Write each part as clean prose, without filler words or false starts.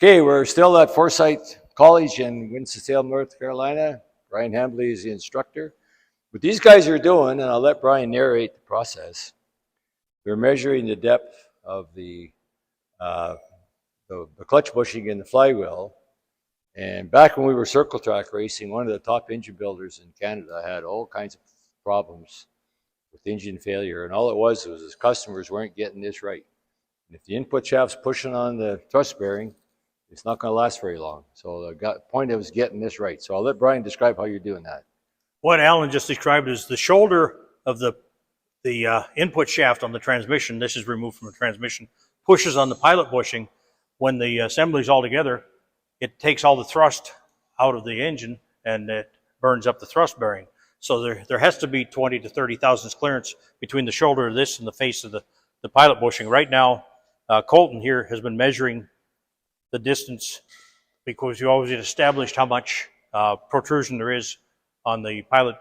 Okay, we're still at Forsyth College in Winston Salem, North Carolina. Brian Hambly is the instructor. What these guys are doing, and I'll let Brian narrate the process, they're measuring the depth of the clutch bushing in the flywheel. And back when we were circle track racing, one of the top engine builders in Canada had all kinds of problems with engine failure. And all it was his customers weren't getting this right. And if the input shaft's pushing on the thrust bearing, it's not going to last very long. So the point was getting this right. So I'll let Brian describe how you're doing that. What Alan just described is the shoulder of the input shaft on the transmission. This is removed from the transmission. Pushes on the pilot bushing. When the assembly's all together, it takes all the thrust out of the engine and it burns up the thrust bearing. So there has to be 20 to 30 thousandths clearance between the shoulder of this and the face of the pilot bushing. Right now, Colton here has been measuring the distance because you always established how much protrusion there is on the pilot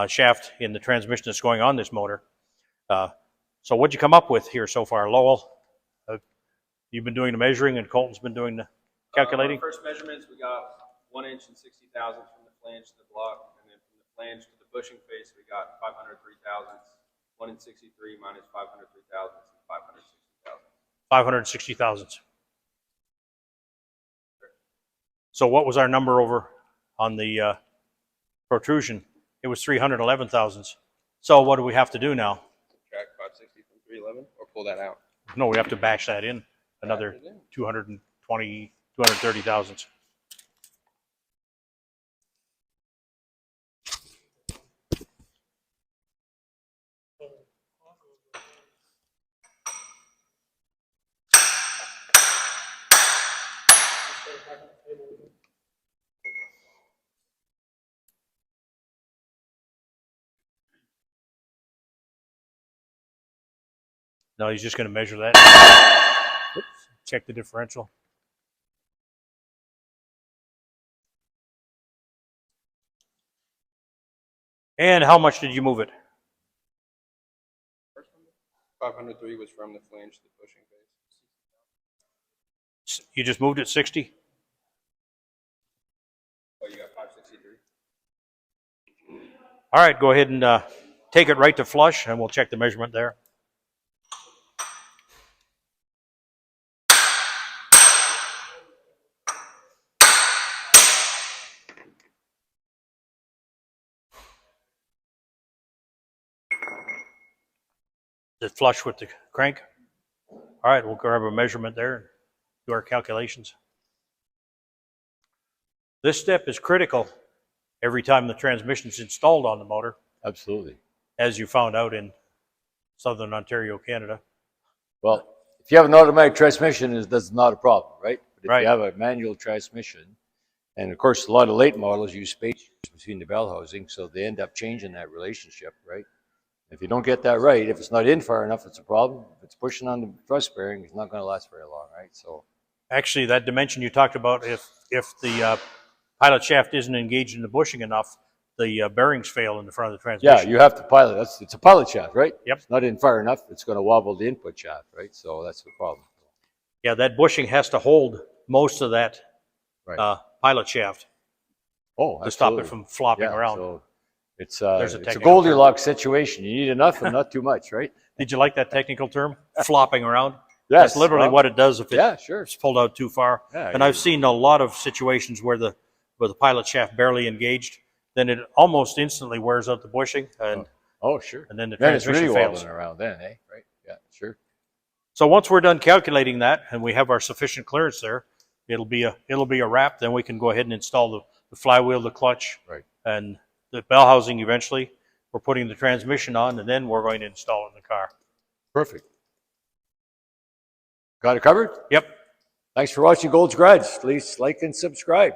shaft in the transmission that's going on this motor. So what'd you come up with here so far, Lowell? You've been doing the measuring and Colton's been doing the calculating? Our first measurements, we got 1 inch and 60 thousandths from the flange to the block, and then from the flange to the bushing face, we got 503 thousandths, 1 and 63 minus 503 thousandths, and 560 thousandths. 560 thousandths. So what was our number over on the protrusion? It was 311 thousandths. So what do we have to do now? Subtract 560 from 311, or pull that out? No, we have to bash that in another 230 thousandths. No, he's just going to measure that. Oops. Check the differential. And how much did you move it? 503 was from the flange to the bushing face. You just moved it 60? Oh, you got 563. All right, go ahead and take it right to flush, and we'll check the measurement there. Is it flush with the crank? All right, we'll grab a measurement there and do our calculations. This step is critical every time the transmission is installed on the motor. Absolutely. As you found out in Southern Ontario, Canada. Well, if you have an automatic transmission, that's not a problem, right? But if Right. you have a manual transmission, and of course a lot of late models use space between the bell housing, so they end up changing that relationship, right? If you don't get that right, if it's not in far enough, it's a problem. If it's pushing on the thrust bearing, it's not going to last very long, right? So, actually, that dimension you talked about, if the pilot shaft isn't engaged in the bushing enough, the bearings fail in the front of the transmission. yeah, you have to pilot. It's a pilot shaft, right? Yep. It's not in far enough. It's going to wobble the input shaft, right? So that's the problem. Yeah, that bushing has to hold most of that Right. pilot shaft Oh, to stop absolutely. it from flopping Yeah, around. so it's There's a a technical Goldilocks situation. You need enough and not too much, right? Did you like that technical term? Flopping around? Yes. That's literally well, what it does if Yeah, sure. it's pulled out too far. Yeah, And I've seen a lot of situations where the pilot shaft barely engaged, then it almost instantly wears out the bushing, and Oh, sure. and then the Then it's transmission really fails. wobbling around then, eh? Right? Yeah, sure. So once we're done calculating that and we have our sufficient clearance there, it'll be a wrap. Then we can go ahead and install the flywheel, the clutch, Right. and the bell housing eventually. We're putting the transmission on, and then we're going to install it in the car. Perfect. Got it covered? Yep. Thanks for watching Gold's Garage. Please like and subscribe.